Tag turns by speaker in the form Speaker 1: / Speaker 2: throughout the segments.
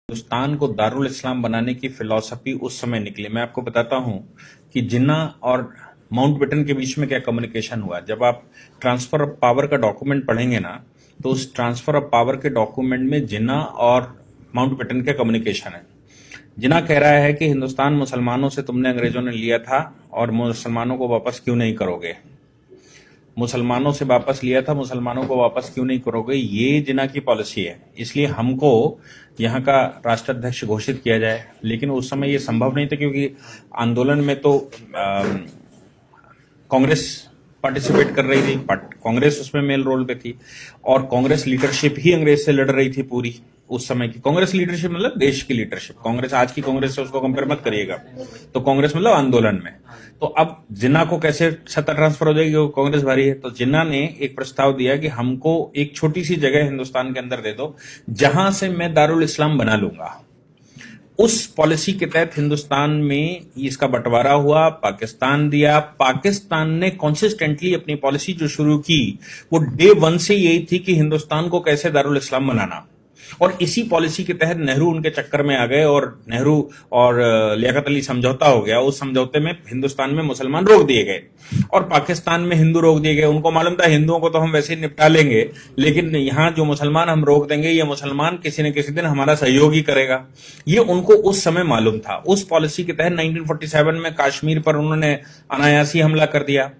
Speaker 1: हिंदुस्तान को दारुल इस्लाम बनाने की फिलॉसफी उस समय निकली। मैं आपको बताता हूं कि जिन्ना और माउंटबेटन के बीच में क्या कम्युनिकेशन हुआ। जब आप ट्रांसफर ऑफ पावर का डॉक्यूमेंट पढ़ेंगे ना, तो उस ट्रांसफर ऑफ पावर के डॉक्यूमेंट में जिन्ना और माउंटबेटन का कम्युनिकेशन है। जिन्ना कह रहा है कि हिंदुस्तान मुसलमानों से तुमने अंग्रेजों ने लिया था और मुसलमानों को वापस क्यों नहीं करोगे, मुसलमानों से वापस लिया था, मुसलमानों को वापस क्यों नहीं करोगे। ये जिन्ना की पॉलिसी है, इसलिए हमको यहाँ का राष्ट्राध्यक्ष घोषित किया जाए। लेकिन उस समय ये संभव नहीं था, क्योंकि आंदोलन में तो कांग्रेस पार्टिसिपेट कर रही थी, कांग्रेस उसमें मेल रोल पे थी, और कांग्रेस लीडरशिप ही अंग्रेज से लड़ रही थी। पूरी उस समय की कांग्रेस लीडरशिप मतलब देश की लीडरशिप। कांग्रेस आज की कांग्रेस से उसको कंपेयर मत करिएगा। तो कांग्रेस मतलब आंदोलन में। तो अब जिन्ना को कैसे सत्ता ट्रांसफर हो जाएगी, वो कांग्रेस भारी है। तो जिन्ना ने एक प्रस्ताव दिया कि हमको एक छोटी सी जगह हिंदुस्तान के अंदर दे दो, जहां से मैं दारुल इस्लाम बना लूंगा। उस पॉलिसी के तहत हिंदुस्तान में इसका बंटवारा हुआ, पाकिस्तान दिया। पाकिस्तान ने कॉन्सिस्टेंटली अपनी पॉलिसी जो शुरू की, वो डे वन से यही थी कि हिंदुस्तान को कैसे दारुल इस्लाम बनाना। और इसी पॉलिसी के तहत नेहरू उनके चक्कर में आ गए, और नेहरू और लियाकत अली समझौता हो गया। उस समझौते में हिंदुस्तान में मुसलमान रोक दिए गए और पाकिस्तान में हिंदू रोक दिए गए। उनको मालूम था हिंदुओं को तो हम वैसे ही निपटा लेंगे, लेकिन यहां जो मुसलमान हम रोक देंगे, ये मुसलमान किसी न किसी दिन हमारा सहयोग ही करेगा। ये उनको उस समय मालूम था। उस पॉलिसी के तहत 1947 में कश्मीर पर उन्होंने अनायासी हमला कर दिया।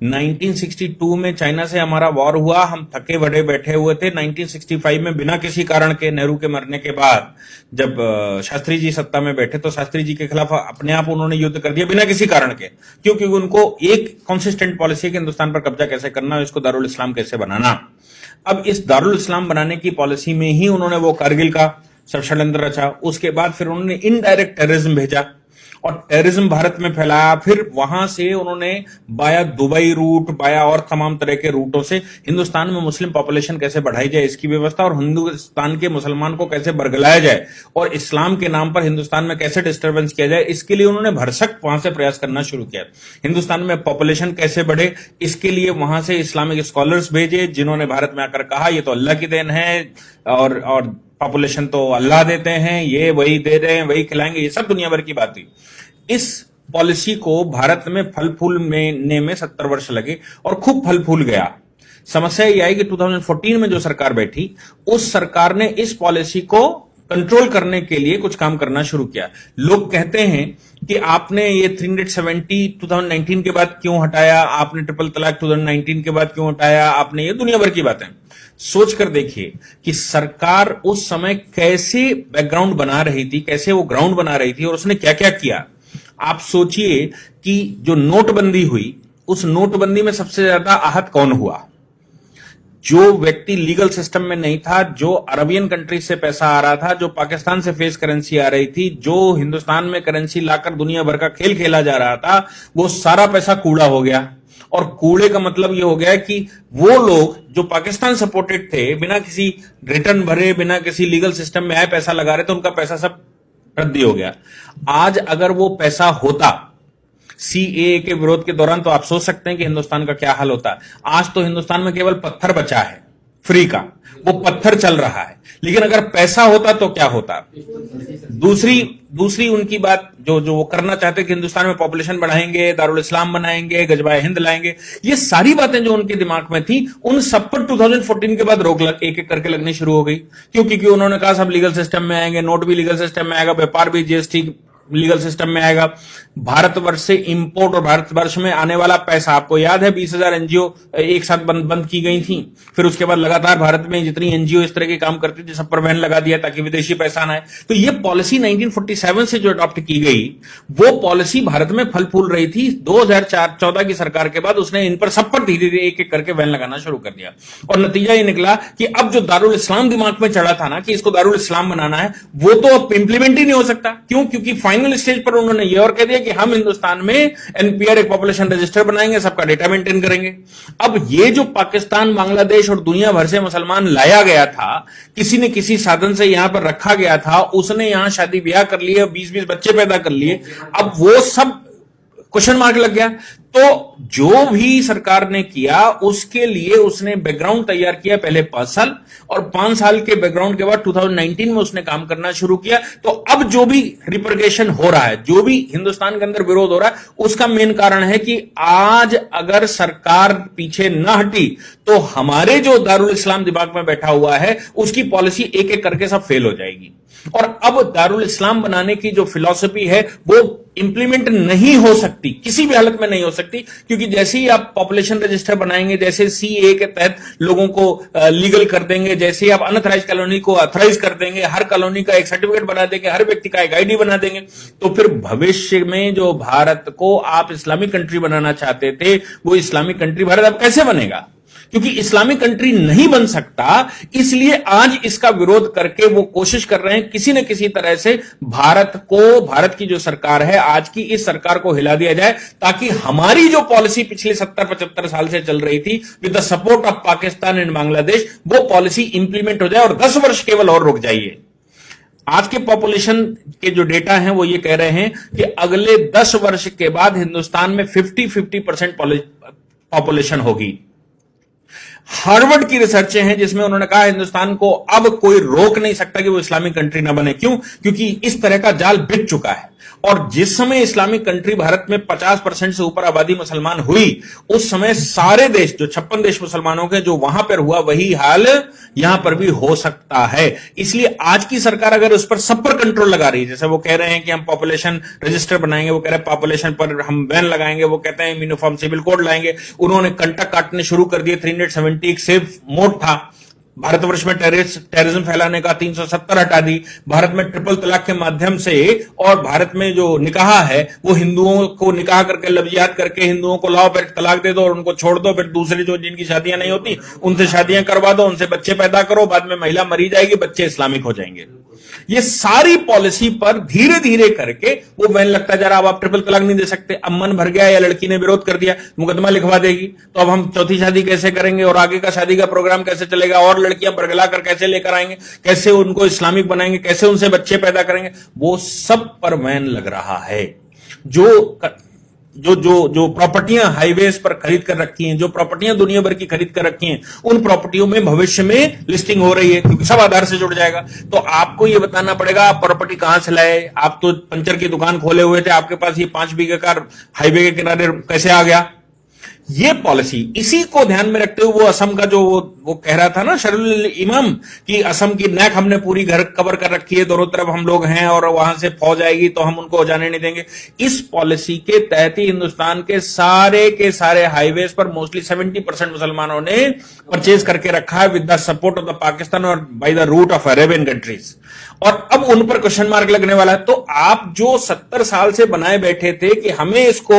Speaker 1: 1962 में चाइना से हमारा वॉर हुआ, हम थके बड़े बैठे हुए थे। 1965 में बिना किसी कारण के, नेहरू के मरने के बाद, जब शास्त्री जी सत्ता में बैठे, तो शास्त्री जी के खिलाफ अपने आप उन्होंने युद्ध कर दिया बिना किसी कारण के, क्योंकि उनको एक कॉन्सिस्टेंट पॉलिसी है कि हिंदुस्तान पर कब्जा कैसे करना है, इसको दारुल इस्लाम कैसे बनाना। अब इस दारुल इस्लाम बनाने की पॉलिसी में ही उन्होंने वो कारगिल का सब षड्यंत्र रचा। उसके बाद फिर उन्होंने इनडायरेक्ट टेररिज्म भेजा और टेररिज्म भारत में फैलाया। फिर वहां से उन्होंने बाया दुबई रूट, बाया और तमाम तरह के रूटों से हिंदुस्तान में मुस्लिम पॉपुलेशन कैसे बढ़ाई जाए इसकी व्यवस्था, और हिंदुस्तान के मुसलमान को कैसे बरगलाया जाए और इस्लाम के नाम पर हिंदुस्तान में कैसे डिस्टर्बेंस किया जाए, इसके लिए उन्होंने भरसक वहां से प्रयास करना शुरू किया। हिंदुस्तान में पॉपुलेशन कैसे बढ़े, इसके लिए वहां से इस्लामिक स्कॉलर्स भेजे, जिन्होंने भारत में आकर कहा ये तो अल्लाह की देन है, और पॉपुलेशन तो अल्लाह देते हैं, ये वही दे रहे हैं, वही खिलाएंगे, ये सब दुनिया भर की बात थी। इस पॉलिसी को भारत में फल फूल में 70 वर्ष लगे और खूब फल फूल गया। समस्या ये आई कि 2014 में जो सरकार बैठी, उस सरकार ने इस पॉलिसी को कंट्रोल करने के लिए कुछ काम करना शुरू किया। लोग कहते हैं कि आपने ये 370 2019 के बाद क्यों हटाया, आपने ट्रिपल तलाक 2019 के बाद क्यों हटाया, आपने ये दुनिया भर की बातें। सोच कर देखिए कि सरकार उस समय कैसे बैकग्राउंड बना रही थी, कैसे वो ग्राउंड बना रही थी, और उसने क्या क्या किया। आप सोचिए कि जो नोटबंदी हुई, उस नोटबंदी में सबसे ज्यादा आहत कौन हुआ? जो व्यक्ति लीगल सिस्टम में नहीं था, जो अरबियन कंट्री से पैसा आ रहा था, जो पाकिस्तान से फेस करेंसी आ रही थी, जो हिंदुस्तान में करेंसी लाकर दुनिया भर का खेल खेला जा रहा था, वो सारा पैसा कूड़ा हो गया। और कूड़े का मतलब ये हो गया कि वो लोग जो पाकिस्तान सपोर्टेड थे, बिना किसी रिटर्न भरे, बिना किसी लीगल सिस्टम में आए पैसा लगा रहे थे, उनका पैसा सब रद्दी हो गया। आज अगर वो पैसा होता सीएए के विरोध के दौरान, तो आप सोच सकते हैं कि हिंदुस्तान का क्या हाल होता। आज तो हिंदुस्तान में केवल पत्थर बचा है फ्री का, वो पत्थर चल रहा है। लेकिन अगर पैसा होता तो क्या होता? दूसरी उनकी बात जो वो करना चाहते कि हिंदुस्तान में पॉपुलेशन बढ़ाएंगे, दारुल इस्लाम बनाएंगे, गजबाए हिंद लाएंगे, ये सारी बातें जो उनके दिमाग में थी, उन सब पर 2014 के बाद रोक एक एक करके लगनी शुरू हो गई। क्योंकि उन्होंने कहा सब लीगल सिस्टम में आएंगे, नोट भी लीगल सिस्टम में आएगा, व्यापार भी जीएसटी लीगल सिस्टम में आएगा, भारतवर्ष से इंपोर्ट और भारतवर्ष में आने वाला पैसा, आपको याद है 20,000 एनजीओ एक साथ बंद की गई थी। फिर उसके बाद लगातार भारत में जितनी एनजीओ इस तरह के काम करती थी, सब पर बैन लगा दिया ताकि विदेशी पैसा ना आए। तो ये पॉलिसी 1947 से जो अडॉप्ट की गई, वो पॉलिसी भारत में फल फूल रही थी। 2014 की सरकार के बाद उसने इन पर सब पर धीरे धीरे एक एक करके बैन लगाना शुरू कर दिया, और नतीजा ये निकला कि अब जो दारुल इस्लाम दिमाग में चढ़ा था ना कि इसको दारुल इस्लाम बनाना है, वो तो अब इंप्लीमेंट ही नहीं हो सकता। क्यों? क्योंकि फाइनल स्टेज पर उन्होंने ये और कह दिया कि हम हिंदुस्तान में एनपीआर एक पॉपुलेशन रजिस्टर बनाएंगे, सबका डेटा मेंटेन करेंगे। अब ये जो पाकिस्तान, बांग्लादेश और दुनिया भर से मुसलमान लाया गया था, किसी न किसी साधन से यहां पर रखा गया था, उसने यहां शादी ब्याह कर लिए, 20-20 बच्चे पैदा कर लिए। अब वो सब क्वेश्चन मार्क लग गया। तो जो भी सरकार ने किया उसके लिए उसने बैकग्राउंड तैयार किया पहले 5 साल, और 5 साल के बैकग्राउंड के बाद 2019 में उसने काम करना शुरू किया। तो अब जो भी रिप्रेजेंटेशन हो रहा है, जो भी हिंदुस्तान के अंदर विरोध हो रहा है, उसका मेन कारण है कि आज अगर सरकार पीछे न हटी तो हमारे जो दारुल इस्लाम दिमाग में बैठा हुआ है उसकी पॉलिसी एक एक करके सब फेल हो जाएगी। और अब दारुल इस्लाम बनाने की जो फिलॉसफी है वो इंप्लीमेंट नहीं हो सकती, किसी भी हालत में नहीं हो सकती, क्योंकि जैसे ही आप पॉपुलेशन रजिस्टर बनाएंगे, जैसे सीए के तहत लोगों को लीगल कर देंगे, जैसे ही आप अनऑथराइज कॉलोनी को ऑथराइज कर देंगे, हर कॉलोनी का एक सर्टिफिकेट बना देंगे, हर व्यक्ति का एक आईडी बना देंगे, तो फिर भविष्य में जो भारत को आप इस्लामिक कंट्री बनाना चाहते थे वो इस्लामिक कंट्री भारत अब कैसे बनेगा? क्योंकि इस्लामिक कंट्री नहीं बन सकता, इसलिए आज इसका विरोध करके वो कोशिश कर रहे हैं किसी न किसी तरह से भारत की जो सरकार है आज की, इस सरकार को हिला दिया जाए, ताकि हमारी जो पॉलिसी पिछले 70-75 साल से चल रही थी with the support of Pakistan and Bangladesh, वो पॉलिसी इंप्लीमेंट हो जाए और 10 वर्ष केवल और रुक जाइए। आज के पॉपुलेशन के जो डेटा हैं वो ये कह रहे हैं कि अगले 10 वर्ष के बाद हिंदुस्तान में 50% पॉपुलेशन होगी। हार्वर्ड की रिसर्चें हैं जिसमें उन्होंने कहा हिंदुस्तान को अब कोई रोक नहीं सकता कि वो इस्लामिक कंट्री ना बने। क्यों? क्योंकि इस तरह का जाल बिछ चुका है। और जिस समय इस्लामिक कंट्री भारत में 50% से ऊपर आबादी मुसलमान हुई, उस समय सारे देश जो 56 देश मुसलमानों के जो वहां पर हुआ वही हाल यहां पर भी हो सकता है। इसलिए आज की सरकार अगर उस पर सब पर कंट्रोल लगा रही है, जैसे वो कह रहे हैं कि हम पॉपुलेशन रजिस्टर बनाएंगे, वो कह रहे हैं पॉपुलेशन पर हम बैन लगाएंगे, वो कहते हैं यूनिफॉर्म सिविल कोड लाएंगे, उन्होंने कंटक काटने शुरू कर दिए। 370 एक सेफ मोड था भारतवर्ष में टेररिज्म फैलाने का, 370 हटा दी। भारत में ट्रिपल तलाक के माध्यम से, और भारत में जो निकाह है वो हिंदुओं को निकाह करके लफ्जियात करके हिंदुओं को लाओ, फिर तलाक दे दो और उनको छोड़ दो, फिर दूसरी जो जिनकी शादियां नहीं होती उनसे शादियां करवा दो, उनसे बच्चे पैदा करो, बाद में महिला मरी जाएगी, बच्चे इस्लामिक हो जाएंगे। ये सारी पॉलिसी पर धीरे धीरे करके वो बैन लगता जा रहा। अब आप ट्रिपल तलाक नहीं दे सकते, अब मन भर गया या लड़की ने विरोध कर दिया, मुकदमा लिखवा देगी, तो अब हम चौथी शादी कैसे करेंगे और आगे का शादी का प्रोग्राम कैसे चलेगा, और लड़कियां बरगला कर कैसे लेकर आएंगे, कैसे उनको इस्लामिक बनाएंगे, कैसे उनसे बच्चे पैदा करेंगे, वो सब पर बैन लग रहा है। जो प्रॉपर्टियां हाईवेज पर खरीद कर रखी हैं, जो प्रॉपर्टियां दुनिया भर की खरीद कर रखी हैं, उन प्रॉपर्टियों में भविष्य में लिस्टिंग हो रही है, क्योंकि सब आधार से जुड़ जाएगा। तो आपको यह बताना पड़ेगा आप प्रॉपर्टी कहां से लाए, आप तो पंचर की दुकान खोले हुए थे, आपके पास ये 5 बीघे का हाईवे के किनारे कैसे आ गया? ये पॉलिसी, इसी को ध्यान में रखते हुए वो असम का जो वो कह रहा था ना शरुल इमाम कि असम की नेक हमने पूरी घर कवर कर रखी है, दोनों तरफ हम लोग हैं और वहां से फौज आएगी तो हम उनको जाने नहीं देंगे। इस पॉलिसी के तहत ही हिंदुस्तान के सारे हाईवेज पर मोस्टली 70% मुसलमानों ने परचेज करके रखा है with the support of the Pakistan और by the route of Arabian countries. और अब उन पर क्वेश्चन मार्क लगने वाला है। तो आप जो 70 साल से बनाए बैठे थे कि हमें इसको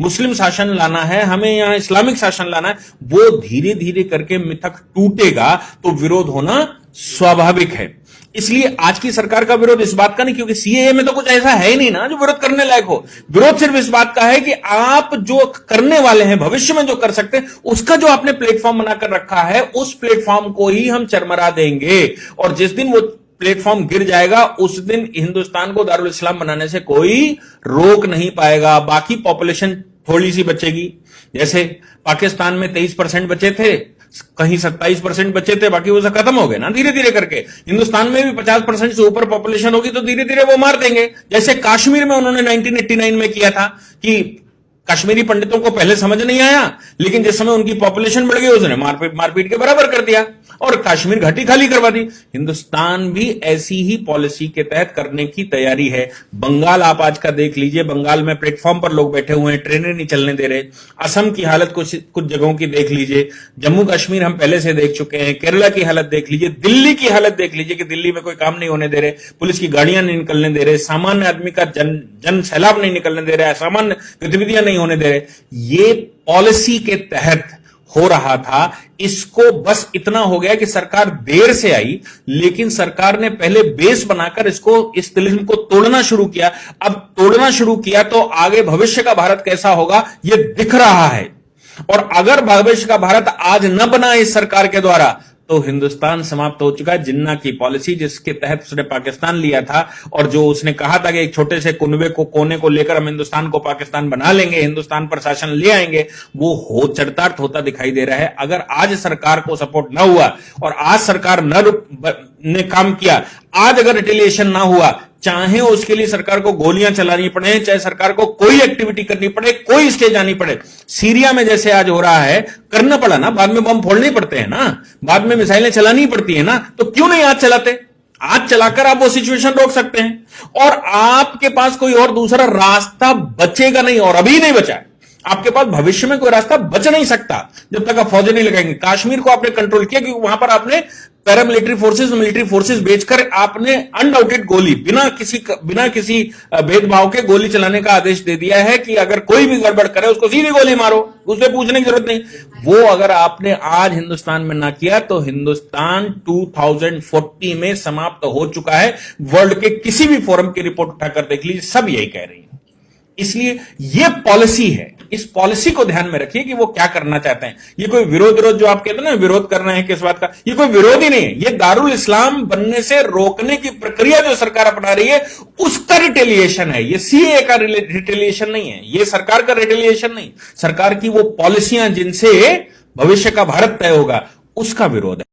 Speaker 1: मुस्लिम शासन लाना है, हमें यहां इस्लामिक शासन लाना है, वो धीरे धीरे करके मिथक टूटेगा तो विरोध होना स्वाभाविक है। इसलिए आज की सरकार का विरोध इस बात का नहीं, क्योंकि सीएए में तो कुछ ऐसा है ही नहीं ना जो विरोध करने लायक हो। विरोध सिर्फ इस बात का है कि आप जो करने वाले हैं, भविष्य में जो कर सकते हैं, उसका जो आपने प्लेटफॉर्म बनाकर रखा है, उस प्लेटफॉर्म को ही हम चरमरा देंगे। और जिस दिन वो प्लेटफॉर्म गिर जाएगा उस दिन हिंदुस्तान को दारुल इस्लाम बनाने से कोई रोक नहीं पाएगा। बाकी पॉपुलेशन थोड़ी सी बचेगी, जैसे पाकिस्तान में 23% बचे थे, कहीं 27% बचे थे, बाकी वो सब खत्म हो गए ना धीरे धीरे करके। हिंदुस्तान में भी 50% से ऊपर पॉपुलेशन होगी तो धीरे धीरे वो मार देंगे। जैसे कश्मीर में उन्होंने 1989 में किया था कि कश्मीरी पंडितों को पहले समझ नहीं आया, लेकिन जिस समय उनकी पॉपुलेशन बढ़ गई उसने मारपीट के बराबर कर दिया और कश्मीर घाटी खाली करवा दी। हिंदुस्तान भी ऐसी ही पॉलिसी के तहत करने की तैयारी है। बंगाल आप आज का देख लीजिए, बंगाल में प्लेटफॉर्म पर लोग बैठे हुए हैं, ट्रेनें नहीं चलने दे रहे। असम की हालत कुछ जगहों की देख लीजिए, जम्मू कश्मीर हम पहले से देख चुके हैं, केरला की हालत देख लीजिए, दिल्ली की हालत देख लीजिए कि दिल्ली में कोई काम नहीं होने दे रहे, पुलिस की गाड़ियां नहीं निकलने दे रहे, सामान्य आदमी का जन सैलाब नहीं निकलने दे रहा है, सामान्य गतिविधियां नहीं होने दे रहे। ये पॉलिसी के तहत हो रहा था। इसको बस इतना हो गया कि सरकार देर से आई, लेकिन सरकार ने पहले बेस बनाकर इस तिलिस्म को तोड़ना शुरू किया। अब तोड़ना शुरू किया तो आगे भविष्य का भारत कैसा होगा यह दिख रहा है। और अगर भविष्य का भारत आज न बना इस सरकार के द्वारा तो हिंदुस्तान समाप्त हो चुका है। जिन्ना की पॉलिसी जिसके तहत उसने पाकिस्तान लिया था और जो उसने कहा था कि एक छोटे से कुनबे को कोने को लेकर हम हिंदुस्तान को पाकिस्तान बना लेंगे, हिंदुस्तान पर शासन ले आएंगे, वो हो चरितार्थ होता दिखाई दे रहा है। अगर आज सरकार को सपोर्ट न हुआ और आज सरकार ने काम किया, आज अगर रिटेलिएशन ना हुआ, चाहे उसके लिए सरकार को गोलियां चलानी पड़े, चाहे सरकार को कोई एक्टिविटी करनी पड़े, कोई स्टेज आनी पड़े, सीरिया में जैसे आज हो रहा है, करना पड़ा ना, बाद में बम फोड़ने पड़ते हैं ना, बाद में मिसाइलें चलानी पड़ती है ना, तो क्यों नहीं आज चलाते? आज चलाकर आप वो सिचुएशन रोक सकते हैं और आपके पास कोई और दूसरा रास्ता बचेगा नहीं, और अभी नहीं बचा है। आपके पास भविष्य में कोई रास्ता बच नहीं सकता जब तक आप फौजें नहीं लगाएंगे। कश्मीर को आपने कंट्रोल किया क्योंकि वहां पर आपने पैरामिलिट्री फोर्सेस, मिलिट्री फोर्सेस भेजकर आपने अनडाउटेड गोली बिना किसी भेदभाव के गोली चलाने का आदेश दे दिया है कि अगर कोई भी गड़बड़ करे उसको सीधी गोली मारो, उससे पूछने की जरूरत नहीं। वो अगर आपने आज हिंदुस्तान में ना किया तो हिंदुस्तान 2040 में समाप्त हो चुका है। वर्ल्ड के किसी भी फोरम की रिपोर्ट उठाकर देख लीजिए, सब यही कह रही है। इसलिए यह पॉलिसी है, इस पॉलिसी को ध्यान में रखिए कि वो क्या करना चाहते हैं। ये कोई विरोध जो आप कहते हैं ना, विरोध करना है किस बात का, ये कोई विरोध ही नहीं है। ये दारुल इस्लाम बनने से रोकने की प्रक्रिया जो सरकार अपना रही है उसका रिटेलिएशन है। ये सीए का रिटेलिएशन नहीं है, ये सरकार का रिटेलिएशन नहीं, सरकार की वो पॉलिसियां जिनसे भविष्य का भारत तय होगा उसका विरोध है।